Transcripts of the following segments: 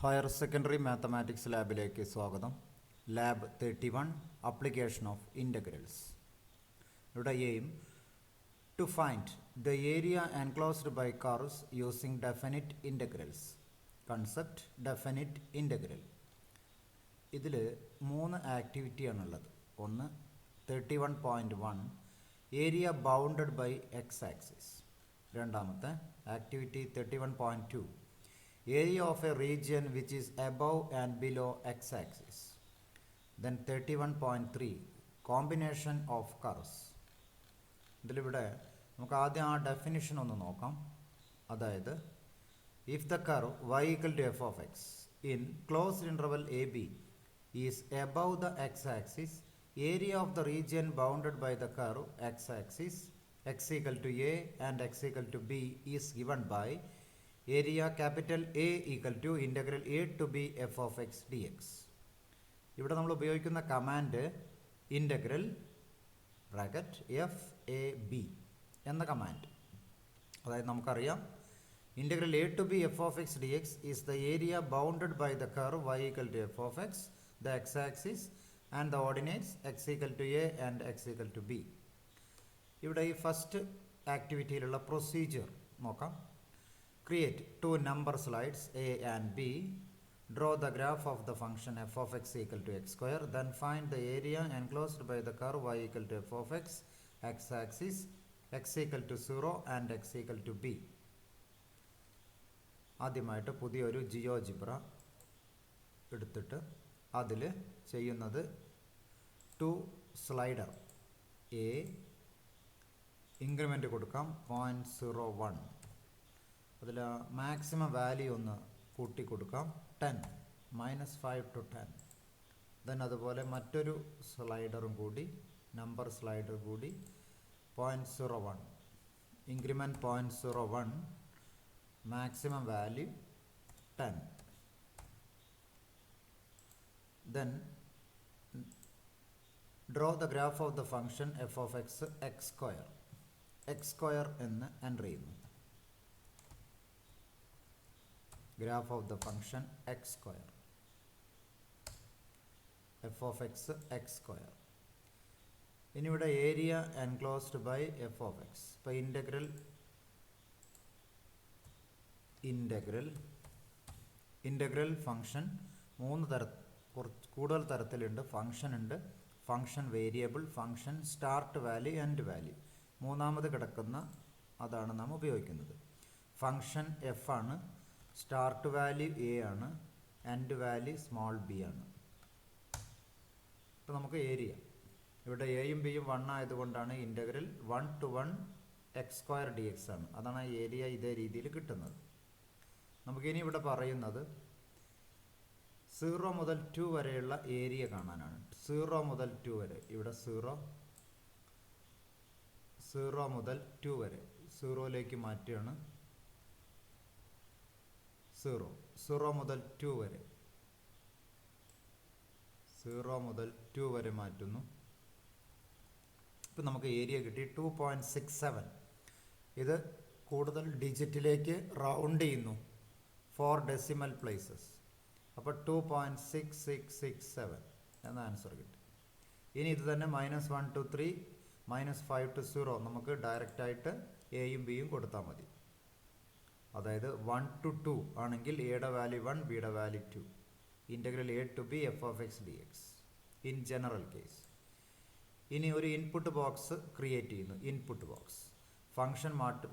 Higher secondary mathematics ലാബിലേക്ക് സ്വാഗതം. Lab 31 application of integrals. ഇവിടെ aim to find the area enclosed by curves using definite integrals. Concept definite integral. ഇതിൽ 3 ആക്ടിവിറ്റിയാണുള്ളത്. ഒന്ന് 31.1 area bounded by X axis. രണ്ടാമത്തെ activity 31.2 area of a region which is above and below x-axis. Then 31.3 combination of curves. ഇതിലിവിടെ നമുക്ക് ആദ്യം ആ definition ഒന്ന് നോക്കാം. അതായത് if the curve y equal to f of x in closed interval ab is above the x-axis, area of the region bounded by the curve x-axis x equal to a and x equal to b is given by area capital A equal to integral A to B F of X D X. ഇവിടെ നമ്മൾ ഉപയോഗിക്കുന്ന command integral bracket F A B എന്ന command. അതായത് നമുക്കറിയാം integral A to B F of X D X is the area bounded by the curve Y equal to F of X, the X axis and the ordinates X equal to A and X equal to B. ഇവിടെ ഈ first ആക്ടിവിറ്റിയിലുള്ള procedure നോക്കാം. Create 2 number slides a and b. Draw the graph of the function f of x equal to x square. Then find the area enclosed by the curve y equal to f of x, x-axis, x equal to 0 and x equal to b. ആദ്യമായിട്ട് പുതിയൊരു GeoGebra എടുത്തിട്ട് അതിൽ ചെയ്യുന്നത് 2 slider A, increment കൊടുക്കാം 0.01. അതിൽ maximum value ഒന്ന് കൂട്ടി കൊടുക്കാം 10 -5 to 10. ദെൻ അതുപോലെ മറ്റൊരു സ്ലൈഡറും കൂടി, നമ്പർ സ്ലൈഡർ കൂടി 0.01, increment 0.01, maximum value 10. Then draw the graph of the function F of X X square എന്ന് എൻ്റർ ചെയ്യുന്നു. Graph of the function X square, F of X X square. ഇനി ഇവിടെ area enclosed by F of X. ഇപ്പോൾ integral function 3 കൂടുതൽ തരത്തിലുണ്ട്. Function ഉണ്ട്, function variable, function start value, end value. മൂന്നാമത് കിടക്കുന്ന അതാണ് നാം ഉപയോഗിക്കുന്നത്. ഫംഗ്ഷൻ എഫ് ആണ്, സ്റ്റാർട്ട് വാല്യൂ എ ആണ്, എൻഡ് വാല്യൂ സ്മോൾ ബി ആണ്. ഇപ്പോൾ നമുക്ക് ഏരിയ ഇവിടെ എയും ബിയും 1 ആയതുകൊണ്ടാണ് integral 1 to 1 X square D X ആണ്. അതാണ് ആ ഏരിയ ഇതേ രീതിയിൽ കിട്ടുന്നത്. നമുക്കിനി ഇവിടെ പറയുന്നത് 0 മുതൽ 2 വരെയുള്ള ഏരിയ കാണാനാണ്. 0 മുതൽ 2 വരെ, ഇവിടെ 0 മുതൽ 2 വരെ 0ലേക്ക് മാറ്റുകയാണ്. 0 മുതൽ 2 വരെ, 0 മുതൽ 2 വരെ മാറ്റുന്നു. ഇപ്പം നമുക്ക് ഏരിയ കിട്ടി 2.67. ഇത് കൂടുതൽ ഡിജിറ്റിലേക്ക് റൗണ്ട് ചെയ്യുന്നു 4 ഡെസിമൽ പ്ലേസസ്. അപ്പോൾ 2.6667 എന്ന ആൻസർ കിട്ടി. ഇനി ഇത് തന്നെ -1 to 3, -5 to 0 നമുക്ക് ഡയറക്റ്റായിട്ട് എയും ബിയും കൊടുത്താൽ മതി. അതായത് 1 to 2 ആണെങ്കിൽ എയുടെ വാല്യൂ 1, ബിയുടെ value 2. Integral A to B F of X D X in general case. ഇനി ഒരു ഇൻപുട്ട് ബോക്സ് ക്രിയേറ്റ് ചെയ്യുന്നു. ഇൻപുട്ട് ബോക്സ് ഫംഗ്ഷൻ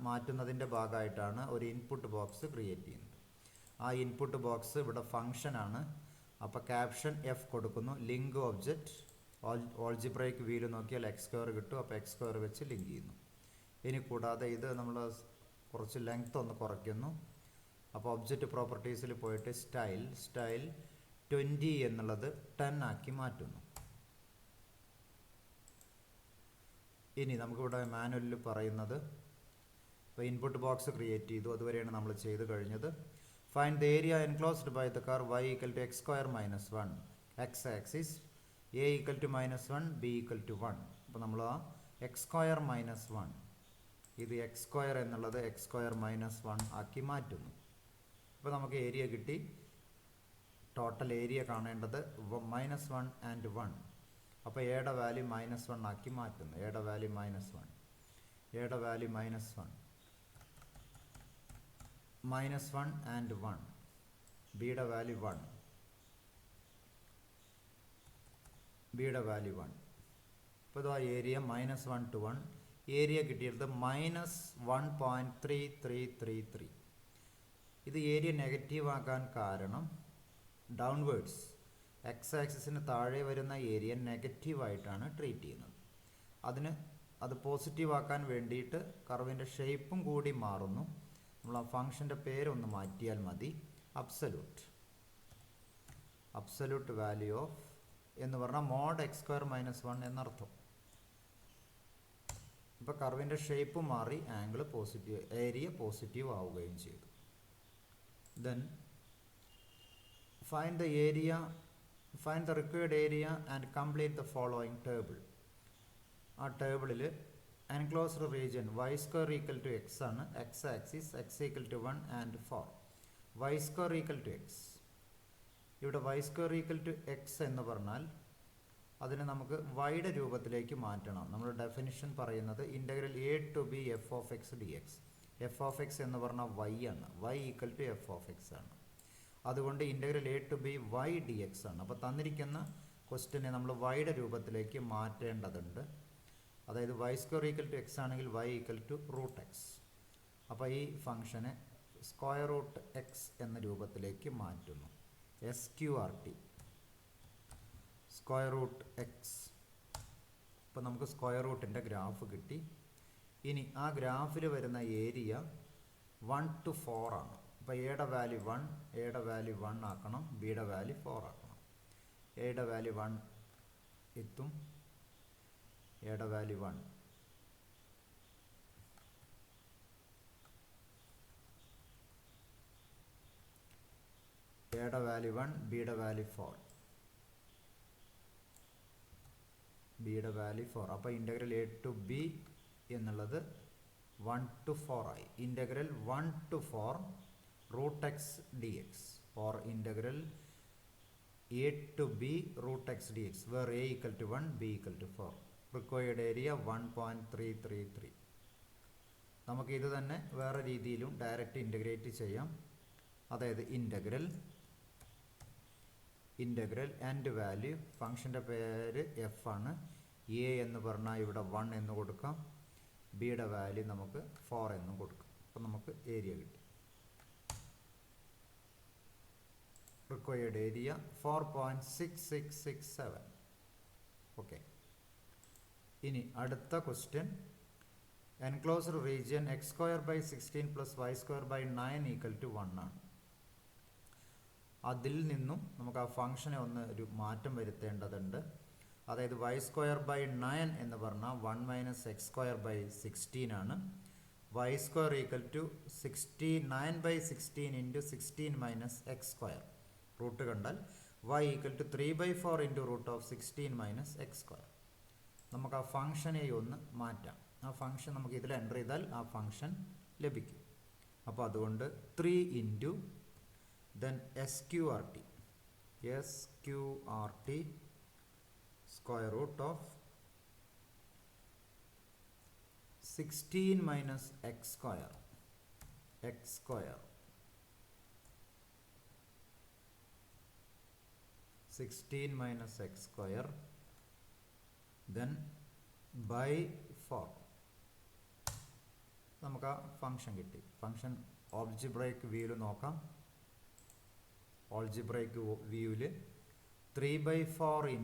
മാറ്റുന്നതിൻ്റെ ഭാഗമായിട്ടാണ് ഒരു ഇൻപുട്ട് ബോക്സ് ക്രിയേറ്റ് ചെയ്യുന്നത്. ആ ഇൻപുട്ട് ബോക്സ് ഇവിടെ ഫംഗ്ഷനാണ്. അപ്പോൾ ക്യാപ്ഷൻ എഫ് കൊടുക്കുന്നു. ലിങ്ക് ഒബ്ജക്റ്റ് ഓൾജിബ്രയ്ക്ക് വീല് നോക്കിയാൽ എക്സ് സ്ക്വയർ കിട്ടും. അപ്പോൾ എക്സ് സ്ക്വയർ വെച്ച് ലിങ്ക് ചെയ്യുന്നു. ഇനി കൂടാതെ ഇത് നമ്മൾ കുറച്ച് ലെങ്ത് ഒന്ന് കുറയ്ക്കുന്നു. അപ്പോൾ ഒബ്ജക്റ്റ് പ്രോപ്പർട്ടീസിൽ പോയിട്ട് സ്റ്റൈൽ 20 എന്നുള്ളത് 10 ആക്കി മാറ്റുന്നു. ഇനി നമുക്കിവിടെ മാനുവലിൽ പറയുന്നത്, ഇപ്പോൾ ഇൻപുട്ട് ബോക്സ് ക്രിയേറ്റ് ചെയ്തു, അതുവരെയാണ് നമ്മൾ ചെയ്ത് കഴിഞ്ഞത്. Find the area enclosed by the curve y equal to X square -1, X axis a equal to -1, b equal to 1. അപ്പോൾ നമ്മൾ ആ എക്സ് സ്ക്വയർ -1, ഇത് എക്സ് സ്ക്വയർ എന്നുള്ളത് എക്സ് സ്ക്വയർ -1 ആക്കി മാറ്റുന്നു. അപ്പോൾ നമുക്ക് ഏരിയ കിട്ടി ടോട്ടൽ ഏരിയ കാണേണ്ടത് -1 ആൻഡ് 1. അപ്പോൾ എയുടെ വാല്യൂ -1 ആക്കി മാറ്റുന്നു. എയുടെ വാല്യൂ -1, എയുടെ വാല്യൂ -1 ആൻഡ് 1, ബിയുടെ വാല്യൂ 1, ബിയുടെ വാല്യൂ 1. ഇപ്പോൾ ഇതാ ഏരിയ -1 to 1, ഏരിയ കിട്ടിയത് -1.3333. ഇത് ഏരിയ നെഗറ്റീവ് ആക്കാൻ കാരണം ഡൗൺവേർഡ്സ് എക്സ് ആക്സിസിന് താഴെ വരുന്ന ഏരിയ നെഗറ്റീവായിട്ടാണ് ട്രീറ്റ് ചെയ്യുന്നത്. അത് പോസിറ്റീവ് ആക്കാൻ വേണ്ടിയിട്ട് കർവിൻ്റെ ഷേപ്പും കൂടി മാറുന്നു. നമ്മൾ ആ ഫംഗ്ഷൻ്റെ പേരൊന്ന് മാറ്റിയാൽ മതി. അബ്സല്യൂട്ട് വാല്യൂ ഓഫ് എന്ന് പറഞ്ഞാൽ മോഡ് x² - 1 എന്നർത്ഥം. ഇപ്പോൾ കർവിൻ്റെ ഷേപ്പ് മാറി, ആംഗിൾ പോസിറ്റീവ്, ഏരിയ പോസിറ്റീവ് ആവുകയും ചെയ്തു. Then find the required area and complete the following table. ആ ടേബിളിൽ എൻക്ലോസ്ഡ് റീജിയൻ y² = x ആണ്. x axis x = 1 and 4. y² = x. ഇവിടെ y² = x എന്ന് പറഞ്ഞാൽ അതിനെ നമുക്ക് y-യുടെ രൂപത്തിലേക്ക് മാറ്റണം. നമ്മുടെ ഡെഫിനിഷൻ പറയുന്നത് integral a to b f(x) dx. f(x) എന്ന് പറഞ്ഞാൽ y ആണ്. y = f(x) ആണ്. അതുകൊണ്ട് integral a to b y dx ആണ്. അപ്പോൾ തന്നിരിക്കുന്ന ക്വസ്റ്റ്യനെ നമ്മൾ y-യുടെ രൂപത്തിലേക്ക് മാറ്റേണ്ടതുണ്ട്. അതായത് y² = x ആണെങ്കിൽ y = √x. അപ്പോൾ ഈ ഫംഗ്ഷനെ √x എന്ന രൂപത്തിലേക്ക് മാറ്റുന്നു. SQRT √x. ഇപ്പോൾ നമുക്ക് സ്ക്വയർ റൂട്ടിൻ്റെ ഗ്രാഫ് കിട്ടി. ഇനി ആ ഗ്രാഫിൽ വരുന്ന ഏരിയ 1 to 4 ആണ്. അപ്പോൾ എയുടെ വാല്യൂ 1, എയുടെ വാല്യൂ 1 ആക്കണം, ബിയുടെ വാല്യൂ 4 ആക്കണം. എയുടെ വാല്യൂ 1 എത്തും, എയുടെ വാല്യൂ 1, എയുടെ വാല്യൂ 1, ബിയുടെ വാല്യൂ 4, ബിയുടെ വാല്യൂ 4. അപ്പോൾ ഇൻ്റഗ്രൽ a to b എന്നുള്ളത് 1 to 4 ആയി. Integral 1 to 4 √x dx or integral a to b √x dx where a = 1, b = 4. Required area 1.333. നമുക്ക് ഇത് തന്നെ വേറെ രീതിയിലും ഡയറക്റ്റ് ഇൻ്റഗ്രേറ്റ് ചെയ്യാം. അതായത് ഇൻ്റഗ്രൽ ആൻഡ് വാല്യൂ, ഫംഗ്ഷൻ്റെ പേര് f ആണ്. a എന്ന് പറഞ്ഞാൽ ഇവിടെ 1 എന്ന് കൊടുക്കാം, ബിയുടെ വാല്യൂ നമുക്ക് 4 എന്നും കൊടുക്കാം. അപ്പോൾ നമുക്ക് ഏരിയ കിട്ടി. Required area 4.6667. ഓക്കെ. ഇനി അടുത്ത question, enclosed region x² / 16 + y² / 9 = 1 ആണ്. അതിൽ നിന്നും നമുക്ക് ആ ഫംഗ്ഷനെ ഒന്ന് ഒരു മാറ്റം വരുത്തേണ്ടതുണ്ട്. അതായത് y² / 9 എന്ന് പറഞ്ഞാൽ 1 - x² / 16 ആണ്. y² = 69/16 × 16 - x². റൂട്ട് കണ്ടാൽ y = 3/4 × √16 - x². നമുക്ക് ആ ഫംഗ്ഷനെ ഒന്ന് മാറ്റാം. ആ ഫംഗ്ഷൻ നമുക്ക് ഇതിൽ എൻ്റർ ചെയ്താൽ ആ ഫംഗ്ഷൻ ലഭിക്കും. അപ്പോൾ അതുകൊണ്ട് 3 × then SQRT square root of 16 - x², x², 16 - x², then by 4. നമുക്ക് ആ ഫംഗ്ഷൻ കിട്ടി. ഫംഗ്ഷൻ ഓൾജിബ്രൈക്ക് വ്യൂവിൽ നോക്കാം. ഓൾജിബ്രൈക്ക് വ്യൂവിൽ 3/4 ×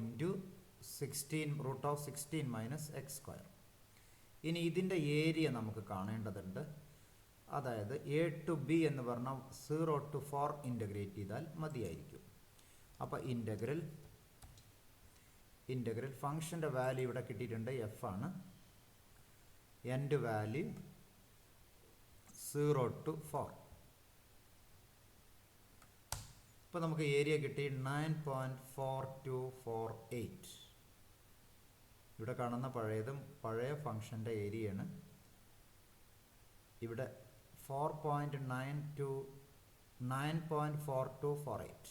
16 √16 - x². ഇനി ഇതിൻ്റെ ഏരിയ നമുക്ക് കാണേണ്ടതുണ്ട്. അതായത് a to b എന്ന് പറഞ്ഞാൽ 0 to 4 ഇൻ്റഗ്രേറ്റ് ചെയ്താൽ മതിയായിരിക്കും. അപ്പോൾ ഇൻ്റഗ്രൽ ഫംഗ്ഷൻ്റെ വാല്യൂ ഇവിടെ കിട്ടിയിട്ടുണ്ട്, f ആണ്. End value 0 to 4. ഇപ്പോൾ നമുക്ക് ഏരിയ കിട്ടി 9.4248. ഇവിടെ കാണുന്ന പഴയ ഫംഗ്ഷൻ്റെ ഏരിയയാണ്. ഇവിടെ 9.4248.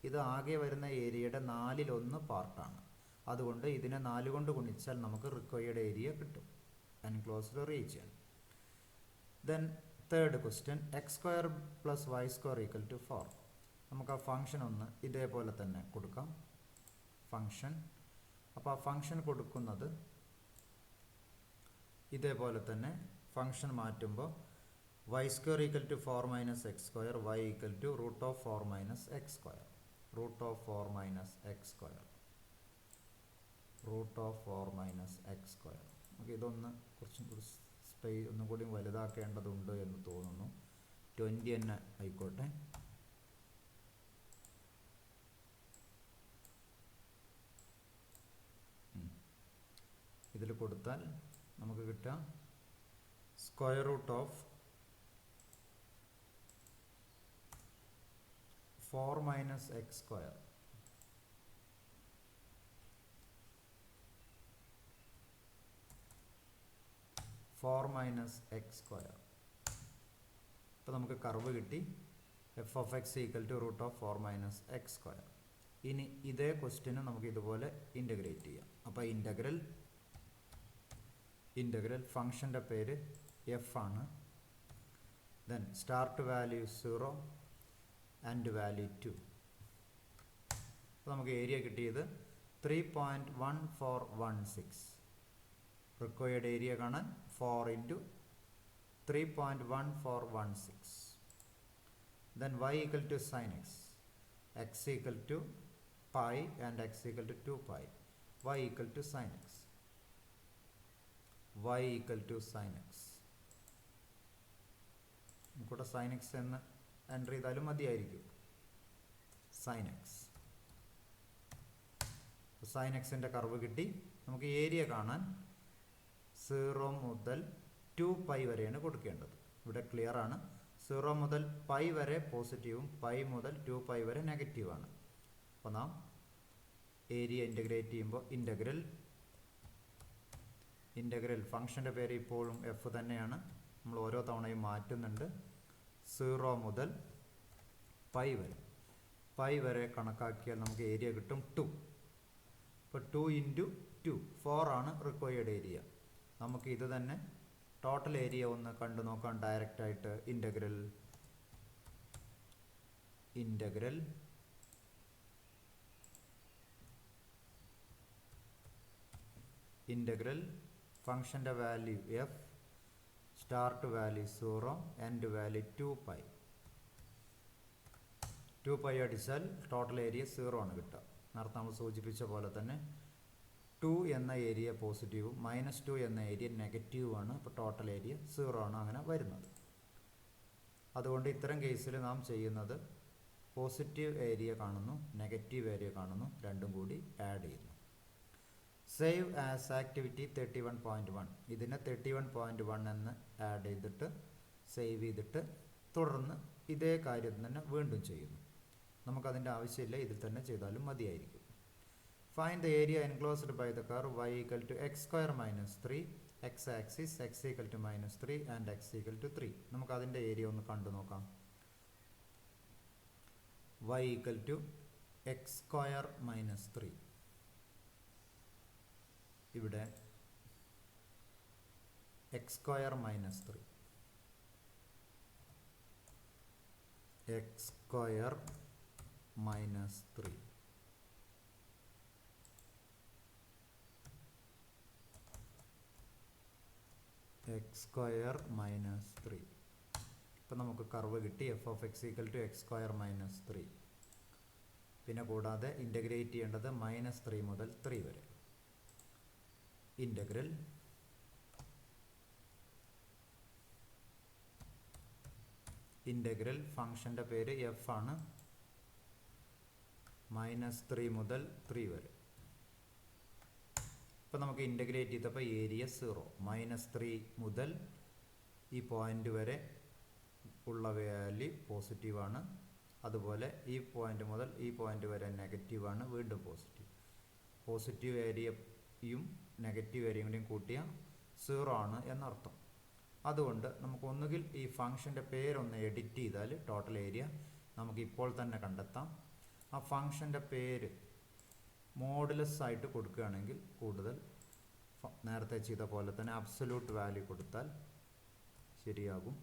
ഇത് ആകെ വരുന്ന ഏരിയയുടെ 4/1 പാർട്ടാണ്. അതുകൊണ്ട് ഇതിനെ 4 കൊണ്ട് ഗുണിച്ചാൽ നമുക്ക് റിക്വയർഡ് ഏരിയ കിട്ടും, enclosed region. Then third question, x² + y² = 4. നമുക്ക് ആ ഫംഗ്ഷൻ ഒന്ന് ഇതേപോലെ തന്നെ കൊടുക്കാം, ഫംഗ്ഷൻ. അപ്പോൾ ആ ഫംഗ്ഷൻ കൊടുക്കുന്നത് ഇതേപോലെ തന്നെ ഫംഗ്ഷൻ മാറ്റുമ്പോൾ y² = 4 - x², y = √4 - x², √4 - x², √4 - x². നമുക്ക് ഇതൊന്ന് കുറച്ചും കൂടി സ്പേസ് ഒന്നും കൂടി വലുതാക്കേണ്ടതുണ്ട് എന്ന് തോന്നുന്നു. 20 തന്നെ ആയിക്കോട്ടെ. ഇതിൽ കൊടുത്താൽ നമുക്ക് കിട്ടുക √4 - x². ഇപ്പോൾ നമുക്ക് കർവ് കിട്ടി, f(x) = √4 - x². ഇനി ഇതേ ക്വസ്റ്റ്യന് നമുക്ക് ഇതുപോലെ ഇൻ്റഗ്രേറ്റ് ചെയ്യാം. അപ്പോൾ ഇൻ്റഗ്രൽ ഫംഗ്ഷൻ്റെ പേര് എഫ് ആണ്. Then start value 0 and value 2. അപ്പോൾ നമുക്ക് ഏരിയ കിട്ടിയത് 3.1416. റിക്വയർഡ് ഏരിയ കാണാൻ 4 × 3.1416. Then y = sin x, x = pi and x = 2pi. y = sin x, y = sin x. നമുക്കിവിടെ sin x എന്ന് എൻ്റർ ചെയ്താലും മതിയായിരിക്കും. sin x, sin x-ൻ്റെ കർവ് കിട്ടി. നമുക്ക് ഏരിയ കാണാൻ 0 മുതൽ 2π വരെയാണ് കൊടുക്കേണ്ടത്. ഇവിടെ ക്ലിയർ ആണ്. 0 മുതൽ പൈ വരെ പോസിറ്റീവും പൈ മുതൽ 2π വരെ നെഗറ്റീവാണ്. അപ്പോൾ നാം ഏരിയ ഇൻ്റഗ്രേറ്റ് ചെയ്യുമ്പോൾ ഇൻ്റഗ്രൽ ഫംഗ്ഷൻ്റെ പേര് ഇപ്പോഴും എഫ് തന്നെയാണ്. നമ്മൾ ഓരോ തവണയും മാറ്റുന്നുണ്ട്. 0 മുതൽ പൈ വരെ കണക്കാക്കിയാൽ നമുക്ക് ഏരിയ കിട്ടും 2. ഇപ്പോൾ 2 × 2 4 ആണ് റിക്വയർഡ് ഏരിയ. നമുക്ക് ഇത് തന്നെ ടോട്ടൽ ഏരിയ ഒന്ന് കണ്ടു നോക്കാം ഡയറക്റ്റായിട്ട്. ഇൻ്റഗ്രൽ ഫംഗ്ഷൻ്റെ value F, start value 0, end value 2π. 2π അടിച്ചാൽ ടോട്ടൽ ഏരിയ 0 ആണ് കിട്ടുക. നേരത്തെ നമ്മൾ സൂചിപ്പിച്ച പോലെ തന്നെ 2 എന്ന ഏരിയ പോസിറ്റീവും -2 എന്ന ഏരിയ നെഗറ്റീവുമാണ്. അപ്പോൾ ടോട്ടൽ ഏരിയ 0 ആണ് അങ്ങനെ വരുന്നത്. അതുകൊണ്ട് ഇത്തരം കേസിൽ നാം ചെയ്യുന്നത് പോസിറ്റീവ് ഏരിയ കാണുന്നു, നെഗറ്റീവ് ഏരിയ കാണുന്നു, രണ്ടും കൂടി ആഡ് ചെയ്യുന്നു. Save as activity 31.1. ഇതിനെ 31.1 എന്ന് ആഡ് ചെയ്തിട്ട് സേവ് ചെയ്തിട്ട് തുടർന്ന് ഇതേ കാര്യം തന്നെ വീണ്ടും ചെയ്യുന്നു. നമുക്കതിൻ്റെ ആവശ്യമില്ല, ഇതിൽ തന്നെ ചെയ്താലും മതിയായിരിക്കും. Find the area enclosed by the curve y = x² - 3, x axis x = -3 and x = 3. നമുക്ക് അതിൻ്റെ ഏരിയ ഒന്ന് കണ്ടു നോക്കാം. y = x² - 3. ഇവിടെ x² - 3, x² - 3. x² - 3. ഇപ്പം നമുക്ക് കർവ് കിട്ടി, f(x) = x² - 3. പിന്നെ കൂടാതെ ഇൻ്റഗ്രേറ്റ് ചെയ്യേണ്ടത് -3 മുതൽ 3 വരെ. ഇൻ്റഗ്രൽ ഫംഗ്ഷൻ്റെ പേര് എഫ് ആണ്. -3 മുതൽ 3 വരെ. ഇപ്പോൾ നമുക്ക് ഇൻ്റഗ്രേറ്റ് ചെയ്തപ്പോൾ ഏരിയ 0. -3 മുതൽ ഈ പോയിൻ്റ് വരെ ഉള്ള വാല്യൂ പോസിറ്റീവാണ്. അതുപോലെ ഈ പോയിൻ്റ് മുതൽ ഈ പോയിൻ്റ് വരെ നെഗറ്റീവാണ്, വീണ്ടും പോസിറ്റീവ് ഏരിയയും നെഗറ്റീവ് ഏരിയയും കൂടിയും കൂട്ടിയാൽ 0 ആണ് എന്നർത്ഥം. അതുകൊണ്ട് നമുക്ക് ഒന്നുകിൽ ഈ ഫംഗ്ഷൻ്റെ പേരൊന്ന് എഡിറ്റ് ചെയ്താൽ ടോട്ടൽ ഏരിയ നമുക്ക് ഇപ്പോൾ തന്നെ കണ്ടെത്താം. ആ ഫങ്ഷൻ്റെ പേര് മോഡുലസ് ആയിട്ട് കൊടുക്കുകയാണെങ്കിൽ കൂടുതൽ നേരത്തെ ചെയ്ത പോലെ തന്നെ അബ്സല്യൂട്ട് വാല്യൂ കൊടുത്താൽ ശരിയാകും.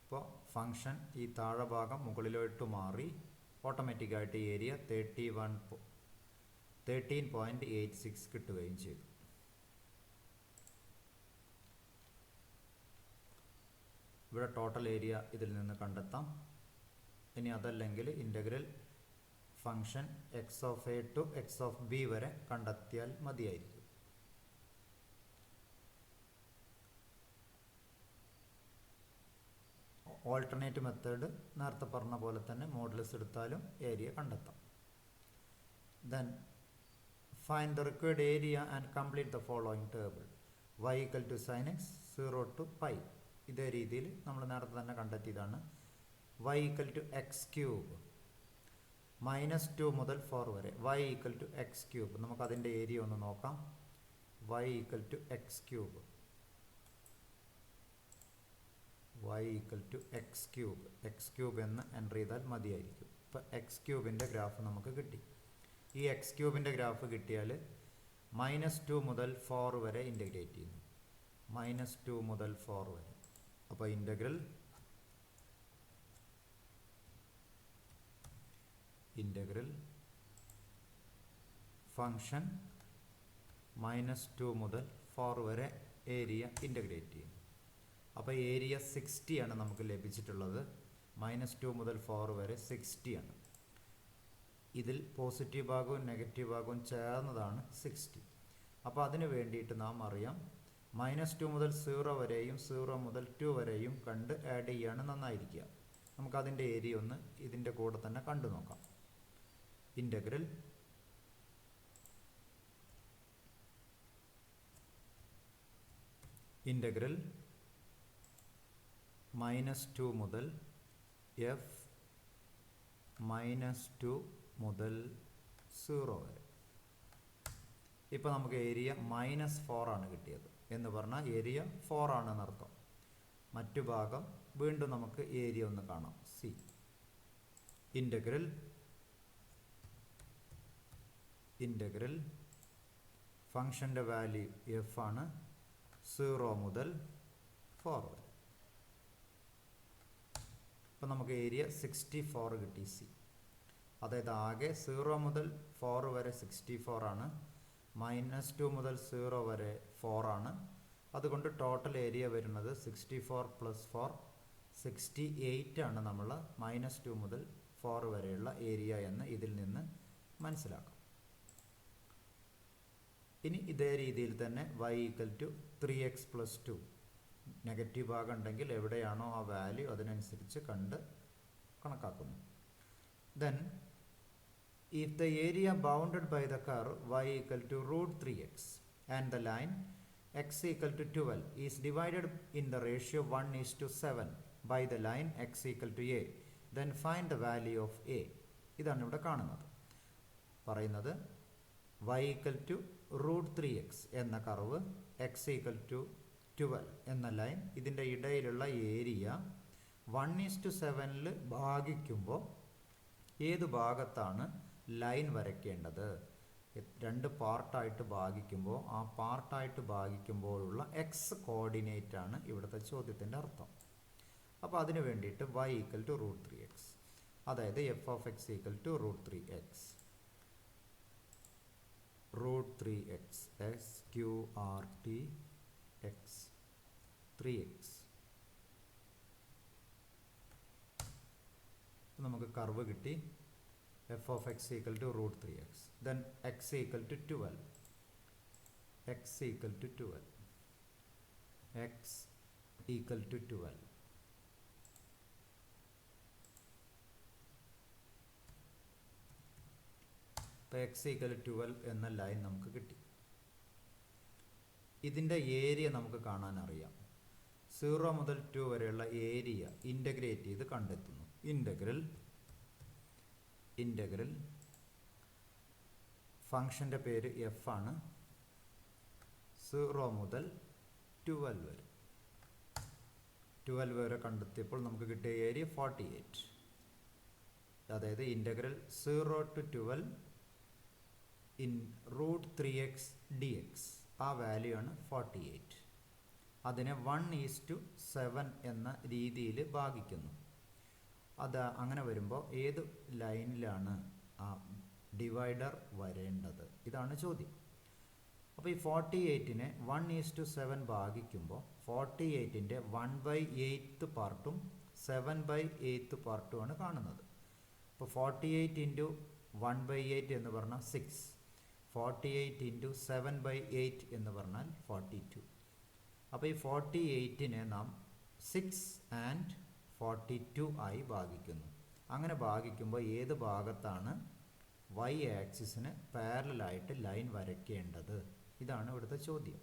ഇപ്പോൾ ഫങ്ഷൻ ഈ താഴെ ഭാഗം മുകളിലോട്ട് മാറി ഓട്ടോമാറ്റിക്കായിട്ട് ഏരിയ 13.86 കിട്ടുകയും ചെയ്തു. ഇവിടെ ടോട്ടൽ ഏരിയ ഇതിൽ നിന്ന് കണ്ടെത്താം. ഇനി അതല്ലെങ്കിൽ integral function X of A to X of B വരെ കണ്ടെത്തിയാൽ മതിയായിരിക്കും. ഓൾട്ടർനേറ്റ് മെത്തേഡ് നേരത്തെ പറഞ്ഞ പോലെ തന്നെ മോഡുലസ് എടുത്താലും ഏരിയ കണ്ടെത്താം. Then find the required area and complete the following table. y equal to sine X 0 to pi. ഇതേ രീതിയിൽ നമ്മൾ നേരത്തെ തന്നെ കണ്ടെത്തിയതാണ്. y equal to X cube -2 മുതൽ 4 വരെ y equal to X cube. നമുക്കതിൻ്റെ ഏരിയ ഒന്ന് നോക്കാം. y equal to X cube y equal to X cube എന്ന് എൻ്റർ ചെയ്താൽ മതിയായിരിക്കും. ഇപ്പോൾ എക്സ് ക്യൂബിൻ്റെ ഗ്രാഫ് നമുക്ക് കിട്ടി. ഈ എക്സ് ക്യൂബിൻ്റെ ഗ്രാഫ് കിട്ടിയാൽ -2 മുതൽ 4 വരെ ഇൻ്റഗ്രേറ്റ് ചെയ്യുന്നു. -2 മുതൽ 4 വരെ. അപ്പോൾ ഇൻ്റഗ്രൽ ഫങ്ഷൻ -2 മുതൽ 4 വരെ ഏരിയ ഇൻ്റഗ്രേറ്റ് ചെയ്യും. അപ്പോൾ ഏരിയ 60 ആണ് നമുക്ക് ലഭിച്ചിട്ടുള്ളത്. -2 മുതൽ 4 വരെ 60 ആണ്. ഇതിൽ പോസിറ്റീവ് ഭാഗവും നെഗറ്റീവ് ഭാഗവും ചേർന്നതാണ് 60. അപ്പോൾ അതിന് വേണ്ടിയിട്ട് നാം അറിയാം -2 മുതൽ 0 വരെയും 0 മുതൽ 2 വരെയും കണ്ട് ആഡ് ചെയ്യാണ് നന്നായിരിക്കുക. നമുക്കതിൻ്റെ ഏരിയ ഒന്ന് ഇതിൻ്റെ കൂടെ തന്നെ കണ്ടു നോക്കാം. ഇൻ്റഗ്രൽ -2 മുതൽ f -2 മുതൽ 0 വരെ. ഇപ്പോൾ നമുക്ക് ഏരിയ -4 ആണ് കിട്ടിയത്. എന്ന് പറഞ്ഞാൽ ഏരിയ 4 ആണെന്നർത്ഥം. മറ്റു ഭാഗം വീണ്ടും നമുക്ക് ഏരിയ ഒന്ന് കാണാം. സി ഇൻ്റഗ്രൽ ഫങ്ഷൻ്റെ വാല്യൂ എഫ് ആണ് 0 മുതൽ 4 വരെ. ഇപ്പം നമുക്ക് ഏരിയ 64 കിട്ടി. സി അതായത് ആകെ 0 മുതൽ 4 വരെ 64 ആണ്. -2 മുതൽ 0 വരെ 4 ആണ്. അതുകൊണ്ട് ടോട്ടൽ ഏരിയ വരുന്നത് 64 + 4 68 ആണ്. നമ്മൾ -2 മുതൽ 4 വരെയുള്ള ഏരിയ എന്ന് ഇതിൽ നിന്ന് മനസ്സിലാക്കാം. ഇനി ഇതേ രീതിയിൽ തന്നെ y equal to 3x + 2. Negative ഭാഗം ഉണ്ടെങ്കിൽ എവിടെയാണോ ആ വാല്യൂ അതിനനുസരിച്ച് കണ്ട് കണക്കാക്കുന്നു. Then if the area bounded by the curve y equal to √3x and the line x equal to 12 is divided in the ratio 1:7 by the line x equal to a, then find the value of a. ഇതാണ് ഇവിടെ കാണുന്നത്. പറയുന്നത് y equal to √3x എന്ന curve x equal to 12 എന്ന line ഇതിൻ്റെ ഇടയിലുള്ള area 1:7 ഭാഗിക്കുമ്പോൾ ഏത് ഭാഗത്താണ് ലൈൻ വരയ്ക്കേണ്ടത്? 2 പാർട്ടായിട്ട് ഭാഗിക്കുമ്പോൾ ആ പാർട്ടായിട്ട് ഭാഗിക്കുമ്പോഴുള്ള എക്സ് കോർഡിനേറ്റ് ആണ് ഇവിടുത്തെ ചോദ്യത്തിൻ്റെ അർത്ഥം. അപ്പോൾ അതിന് വേണ്ടിയിട്ട് y ഈക്വൽ ടു √3x, അതായത് f of x equal to √3x. √3x SQRT x 3x. നമുക്ക് കർവ് കിട്ടി. f of x equal to √3x. Then x equal to 12. x equal to 12. x equal to 12. ഇപ്പോൾ x equal to 12 എന്ന line നമുക്ക് കിട്ടി. ഇതിൻ്റെ area നമുക്ക് കാണാൻ അറിയാം. 0 മുതൽ 2 വരെയുള്ള ഏരിയ ഇൻ്റഗ്രേറ്റ് ചെയ്ത് കണ്ടെത്തുന്നു. ഇൻ്റഗ്രൽ ഫങ്ഷൻ്റെ പേര് f ആണ്. 0 മുതൽ 12 വരെ 12 വരെ കണ്ടെത്തിയപ്പോൾ നമുക്ക് കിട്ടിയ ഏരിയ 48. അതായത് integral 0 to 12 in √3x dx, ആ വാല്യൂ ആണ് 48. അതിനെ 1:7 എന്ന രീതിയിൽ ഭാഗിക്കുന്നു. അത് അങ്ങനെ വരുമ്പോൾ ഏത് ലൈനിലാണ് ആ ഡിവൈഡർ വരേണ്ടത്, ഇതാണ് ചോദ്യം. അപ്പോൾ ഈ 48നെ 1:7 ഭാഗിക്കുമ്പോൾ 48ൻ്റെ 1/8 പാർട്ടും 7/8 പാർട്ടുമാണ് കാണുന്നത്. അപ്പോൾ 48 ഇൻറ്റു 1/8 എന്ന് പറഞ്ഞാൽ 6, 48 ഇൻറ്റു 7/8 എന്ന് പറഞ്ഞാൽ 42. അപ്പോൾ ഈ 48നെ നാം 6 ആൻഡ് 42 ആയി ഭാഗിക്കുന്നു. അങ്ങനെ ഭാഗിക്കുമ്പോൾ ഏത് ഭാഗത്താണ് y ആക്സിസിന് പാരലായിട്ട് ലൈൻ വരയ്ക്കേണ്ടത്, ഇതാണ് ഇവിടുത്തെ ചോദ്യം.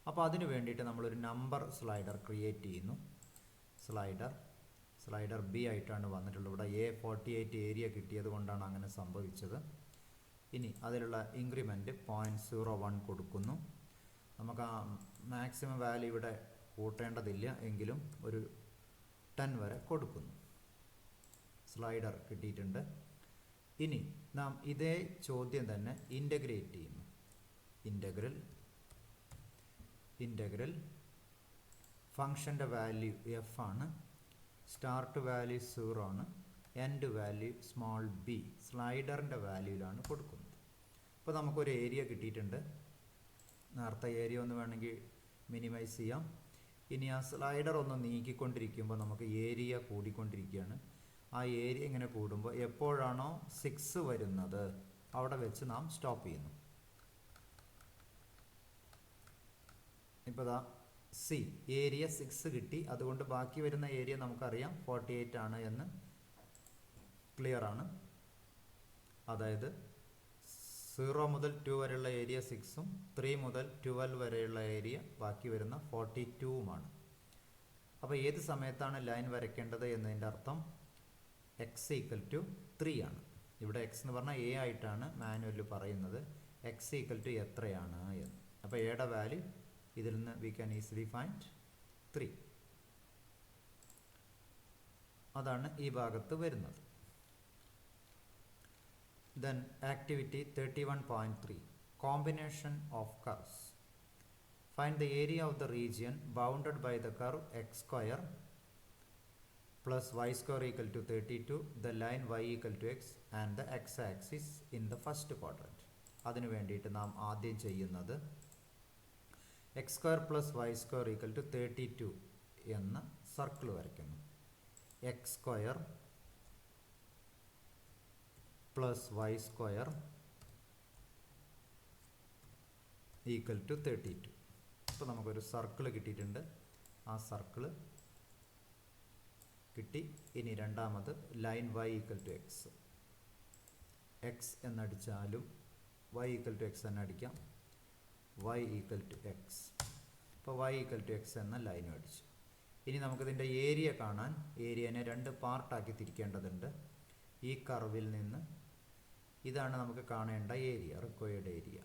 അപ്പോൾ അതിന് വേണ്ടിയിട്ട് നമ്മളൊരു നമ്പർ സ്ലൈഡർ ക്രിയേറ്റ് ചെയ്യുന്നു. സ്ലൈഡർ ബി ആയിട്ടാണ് വന്നിട്ടുള്ളത്. ഇവിടെ A48 ഏരിയ കിട്ടിയത് കൊണ്ടാണ് അങ്ങനെ സംഭവിച്ചത്. ഇനി അതിലുള്ള ഇൻക്രിമെൻറ്റ് 0.01 കൊടുക്കുന്നു. നമുക്ക് ആ മാക്സിമം വാല്യൂ ഇവിടെ കൂട്ടേണ്ടതില്ല, എങ്കിലും ഒരു 10 വരെ കൊടുക്കുന്നു. സ്ലൈഡർ കിട്ടിയിട്ടുണ്ട്. ഇനി നാം ഇതേ ചോദ്യം തന്നെ ഇൻ്റഗ്രേറ്റ് ചെയ്യുന്നു. ഇൻ്റഗ്രൽ ഫംഗ്ഷൻ്റെ വാല്യൂ എഫ് ആണ്, സ്റ്റാർട്ട് വാല്യൂ 0 ആണ്, എൻഡ് വാല്യൂ സ്മോൾ ബി സ്ലൈഡറിൻ്റെ വാല്യൂയിലാണ് കൊടുക്കുന്നത്. അപ്പോൾ നമുക്കൊരു ഏരിയ കിട്ടിയിട്ടുണ്ട്. നേരത്തെ ഏരിയ ഒന്ന് വേണമെങ്കിൽ മിനിമൈസ് ചെയ്യാം. ഇനി ആ സ്ലൈഡർ ഒന്ന് നീക്കിക്കൊണ്ടിരിക്കുമ്പോൾ നമുക്ക് ഏരിയ കൂടിക്കൊണ്ടിരിക്കുകയാണ്. ആ ഏരിയ ഇങ്ങനെ കൂടുമ്പോൾ എപ്പോഴാണോ 6 വരുന്നത് അവിടെ വെച്ച് നാം സ്റ്റോപ്പ് ചെയ്യുന്നു. ഇപ്പോൾ ദാ സി ഏരിയ 6 കിട്ടി. അതുകൊണ്ട് ബാക്കി വരുന്ന ഏരിയ നമുക്കറിയാം 48 ആണ് എന്ന് ക്ലിയർ ആണ്. അതായത് 0 മുതൽ 2 വരെയുള്ള ഏരിയ 6ഉം 3 മുതൽ 12 വരെയുള്ള ഏരിയ ബാക്കി വരുന്ന 42ഉമാണ്. അപ്പോൾ ഏത് സമയത്താണ് ലൈൻ വരയ്ക്കേണ്ടത് എന്നതിൻ്റെ അർത്ഥം x = 3 ആണ്. ഇവിടെ x എന്ന് പറഞ്ഞാൽ a ആയിട്ടാണ് മാനുവലിൽ പറയുന്നത്. x = എത്രയാണ് എന്ന്. അപ്പോൾ എയുടെ വാല്യൂ ഇതിൽ നിന്ന് വി ക്യാൻ ഈസിലി ഫൈൻഡ് 3. അതാണ് ഈ ഭാഗത്ത് വരുന്നത്. Then activity 31.3 combination of curves. Find the area of the region bounded by the curve x square plus y square equal to 32, the line y equal to x and the x axis in the first quadrant. അതിനു വേണ്ടിയിട്ട് നാം ആദ്യം ചെയ്യുന്നത് x square plus y square equal to 32 എന്ന circle വരയ്ക്കുന്നു. x square plus Y square equal to 32. അപ്പോൾ നമുക്കൊരു circle കിട്ടിയിട്ടുണ്ട്. ആ സർക്കിൾ കിട്ടി. ഇനി രണ്ടാമത് line y equal to X. X എന്നടിച്ചാലും y ഈക്വൽ ടു എക്സ് എന്ന് അടിക്കാം. y equal to X. അപ്പോൾ y ഈക്വൽ ടു എക്സ് എന്ന ലൈനും അടിച്ചു. ഇനി നമുക്കിതിൻ്റെ ഏരിയ കാണാൻ ഏരിയനെ 2 പാർട്ടാക്കി തിരിക്കേണ്ടതുണ്ട്. ഈ കർവിൽ നിന്ന് ഇതാണ് നമുക്ക് കാണേണ്ട ഏരിയ, റിക്വയർഡ് ഏരിയ.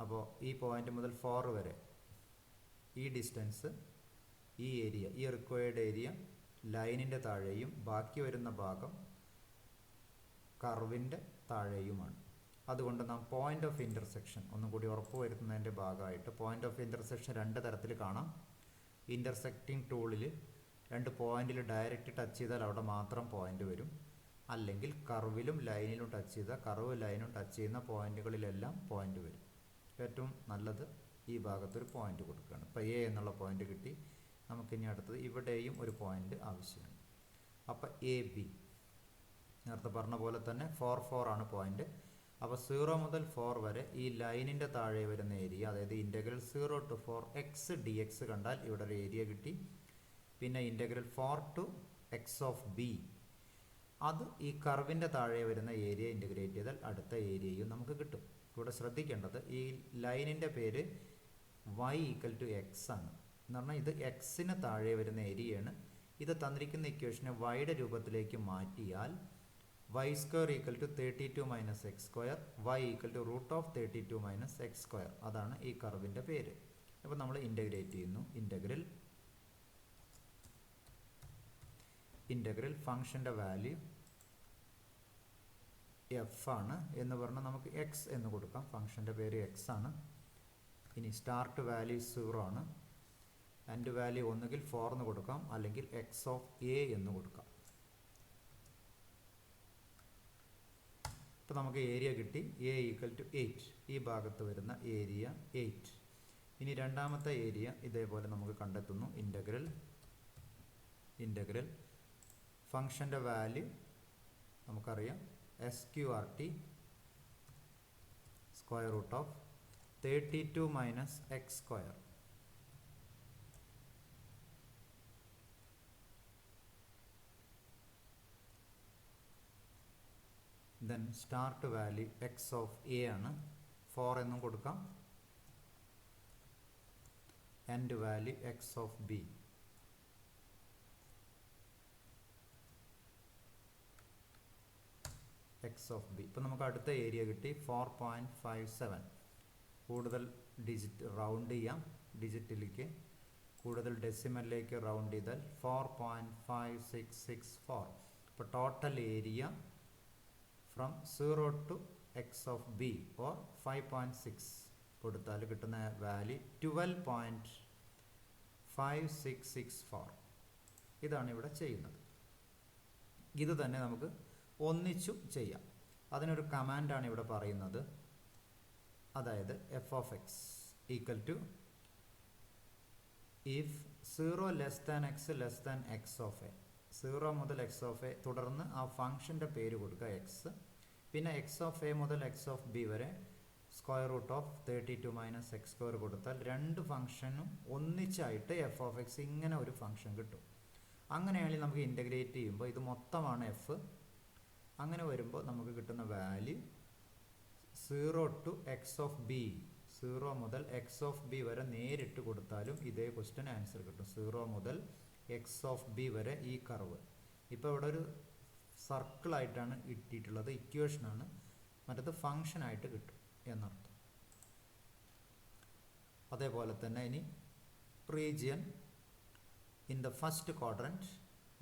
അപ്പോൾ ഈ പോയിന്റ് മുതൽ 4 വരെ ഈ ഡിസ്റ്റൻസ്, ഈ ഏരിയ, ഈ റിക്വയർഡ് ഏരിയ ലൈനിൻ്റെ താഴെയും ബാക്കി വരുന്ന ഭാഗം കർവിൻ്റെ താഴെയുമാണ്. അതുകൊണ്ട് നാം പോയിന്റ് ഓഫ് ഇൻ്റർസെക്ഷൻ ഒന്നും കൂടി ഉറപ്പുവരുത്തുന്നതിൻ്റെ ഭാഗമായിട്ട് പോയിന്റ് ഓഫ് ഇൻ്റർസെക്ഷൻ 2 തരത്തിൽ കാണാം. ഇൻ്റർസെക്റ്റിംഗ് ടൂളിൽ 2 പോയിന്റിൽ ഡയറക്റ്റ് ടച്ച് ചെയ്താൽ അവിടെ മാത്രം പോയിന്റ് വരും. അല്ലെങ്കിൽ കർവിലും ലൈനിലും ടച്ച് ചെയ്താൽ കർവ് ലൈനും ടച്ച് ചെയ്യുന്ന പോയിന്റുകളിലെല്ലാം പോയിന്റ് വരും. ഏറ്റവും നല്ലത് ഈ ഭാഗത്തൊരു പോയിന്റ് കൊടുക്കുകയാണ്. ഇപ്പോൾ എ എന്നുള്ള പോയിന്റ് കിട്ടി. നമുക്കിനി അടുത്തത് ഇവിടെയും ഒരു പോയിന്റ് ആവശ്യമാണ്. അപ്പോൾ എ ബി നേരത്തെ പറഞ്ഞ പോലെ തന്നെ 4 ആണ് പോയിന്റ്. അപ്പോൾ 0 മുതൽ 4 വരെ ഈ ലൈനിൻ്റെ താഴെ വരുന്ന ഏരിയ, അതായത് ഇൻ്റഗ്രൽ 0 to 4 x dx കണ്ടാൽ ഇവിടെ ഒരു ഏരിയ കിട്ടി. പിന്നെ integral 4 to x of b, അത് ഈ കർവിൻ്റെ താഴെ വരുന്ന ഏരിയ ഇൻ്റഗ്രേറ്റ് ചെയ്താൽ അടുത്ത ഏരിയയും നമുക്ക് കിട്ടും. ഇവിടെ ശ്രദ്ധിക്കേണ്ടത് ഈ ലൈനിൻ്റെ പേര് y ഈക്വൽ ടു എക്സ് ആണ്. എന്ന് പറഞ്ഞാൽ ഇത് എക്സിന് താഴെ വരുന്ന ഏരിയയാണ്. ഇത് തന്നിരിക്കുന്ന ഇക്വേഷനെ വൈയുടെ രൂപത്തിലേക്ക് മാറ്റിയാൽ y square equal to 32 minus X square, y equal to √32 minus X square. അതാണ് ഈ കർവിൻ്റെ പേര്. അപ്പോൾ നമ്മൾ ഇൻ്റഗ്രേറ്റ് ചെയ്യുന്നു. ഇൻ്റഗ്രൽ ഇൻ്റഗ്രൽ ഫംഗ്ഷൻ്റെ വാല്യൂ എഫ് ആണ് എന്ന് പറഞ്ഞാൽ നമുക്ക് എക്സ് എന്ന് കൊടുക്കാം. ഫംഗ്ഷൻ്റെ പേര് എക്സ് ആണ്. ഇനി സ്റ്റാർട്ട് വാല്യൂ 0 ആണ്. എൻഡ് വാല്യൂ ഒന്നുകിൽ 4 എന്ന് കൊടുക്കാം, അല്ലെങ്കിൽ എക്സ് ഓഫ് എ എന്ന് കൊടുക്കാം. ഇപ്പോൾ നമുക്ക് ഏരിയ കിട്ടി. A equal to 8. ഈ ഭാഗത്ത് വരുന്ന ഏരിയ 8. ഇനി രണ്ടാമത്തെ ഏരിയ ഇതേപോലെ നമുക്ക് കണ്ടെത്തുന്നു. ഇൻ്റഗ്രൽ ഫംഗ്ഷൻ്റെ വാല്യൂ നമുക്കറിയാം SQRT square root of 32 minus X square. Then start value X of A ആണ്, 4 എന്നും കൊടുക്കാം. End value X of B. X of B. ഇപ്പം നമുക്ക് അടുത്ത ഏരിയ കിട്ടി 4.57. കൂടുതൽ ഡിജിറ്റ് റൗണ്ട് ചെയ്യാം. ഡിജിറ്റിലേക്ക് കൂടുതൽ ഡെസിമലിലേക്ക് റൗണ്ട് ചെയ്താൽ 4.5664. ഇപ്പോൾ total area from 0 to X of B or 5.6 കൊടുത്താൽ കിട്ടുന്ന വാല്യൂ 12.5664. ഇതാണ് ഇവിടെ ചെയ്യുന്നത്. ഇത് തന്നെ നമുക്ക് ഒന്നിച്ചു ചെയ്യാം. അതിനൊരു കമാൻഡാണ് ഇവിടെ പറയുന്നത്. അതായത് F of X equal to if 0 less than X less than X of A. 0 മുതൽ എക്സ് ഓഫ് എ, തുടർന്ന് ആ ഫംഗ്ഷൻ്റെ പേര് കൊടുക്കുക എക്സ്, പിന്നെ എക്സ് ഓഫ് എ മുതൽ എക്സ് ഓഫ് ബി വരെ square root of 32 minus X square കൊടുത്താൽ രണ്ട് ഫംഗ്ഷനും ഒന്നിച്ചായിട്ട് എഫ് ഓഫ് എക്സ് ഇങ്ങനെ ഒരു ഫംഗ്ഷൻ കിട്ടും. അങ്ങനെയാണെങ്കിൽ നമുക്ക് ഇൻ്റഗ്രേറ്റ് ചെയ്യുമ്പോൾ ഇത് മൊത്തമാണ് എഫ്. അങ്ങനെ വരുമ്പോൾ നമുക്ക് കിട്ടുന്ന value 0 to X of B, 0 മുതൽ എക്സ് ഓഫ് ബി വരെ നേരിട്ട് കൊടുത്താലും ഇതേ ക്വസ്റ്റ്യൻ ആൻസർ കിട്ടും. 0 മുതൽ എക്സ് ഓഫ് ബി വരെ ഈ കർവ്. ഇപ്പോൾ ഇവിടെ ഒരു സർക്കിളായിട്ടാണ് ഇട്ടിട്ടുള്ളത്, ഇക്വേഷനാണ്. മറ്റത് ഫംഗ്ഷനായിട്ട് കിട്ടും എന്നർത്ഥം. അതേപോലെ തന്നെ ഇനി region in the first quadrant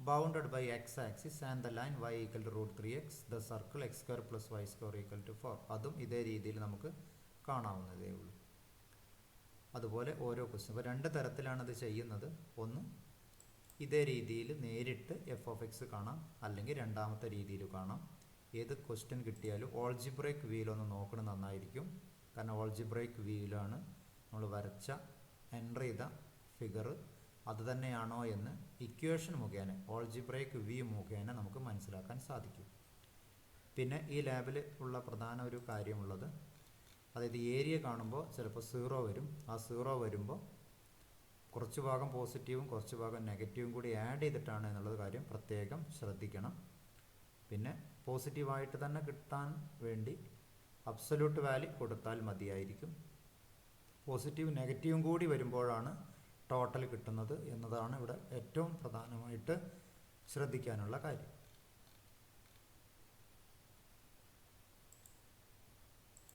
bounded by x-axis and the line y equal to root 3x, the circle x square plus y square equal to 4. അതും ഇതേ രീതിയിൽ നമുക്ക് കാണാവുന്നതേ ഉള്ളൂ. അതുപോലെ ഓരോ ക്വസ്റ്റ്യൻ. അപ്പോൾ രണ്ട് തരത്തിലാണ് ഇത് ചെയ്യുന്നത്. ഒന്ന് ഇതേ രീതിയിൽ നേരിട്ട് എഫ് ഓഫ് എക്സ് കാണാം, അല്ലെങ്കിൽ രണ്ടാമത്തെ രീതിയിൽ കാണാം. ഏത് ക്വസ്റ്റ്യൻ കിട്ടിയാലും ഓൾജിബ്രേക്ക് വീലൊന്ന് നോക്കണം, നന്നായിരിക്കും. കാരണം ഓൾജിബ്രേക്ക് വീലാണ് നമ്മൾ വരച്ച എൻ്റർ ചെയ്ത ഫിഗർ അത് തന്നെയാണോ എന്ന് ഇക്വേഷൻ മുഖേന, ഓൾജിബ്രേക്ക് വി മുഖേന നമുക്ക് മനസ്സിലാക്കാൻ സാധിക്കും. പിന്നെ ഈ ലാബിൽ ഉള്ള പ്രധാന ഒരു കാര്യമുള്ളത്, അതായത് ഏരിയ കാണുമ്പോൾ ചിലപ്പോൾ 0 വരും. ആ 0 വരുമ്പോൾ കുറച്ച് ഭാഗം പോസിറ്റീവും കുറച്ച് ഭാഗം നെഗറ്റീവും കൂടി ആഡ് ചെയ്തിട്ടാണ് എന്നുള്ളത് കാര്യം പ്രത്യേകം ശ്രദ്ധിക്കണം. പിന്നെ പോസിറ്റീവായിട്ട് തന്നെ കിട്ടാൻ വേണ്ടി അബ്സല്യൂട്ട് വാല്യൂ കൊടുത്താൽ മതിയായിരിക്കും. പോസിറ്റീവ് നെഗറ്റീവും കൂടി വരുമ്പോഴാണ് ടോട്ടൽ കിട്ടുന്നത് എന്നതാണ് ഇവിടെ ഏറ്റവും പ്രധാനമായിട്ട് ശ്രദ്ധിക്കാനുള്ള കാര്യം.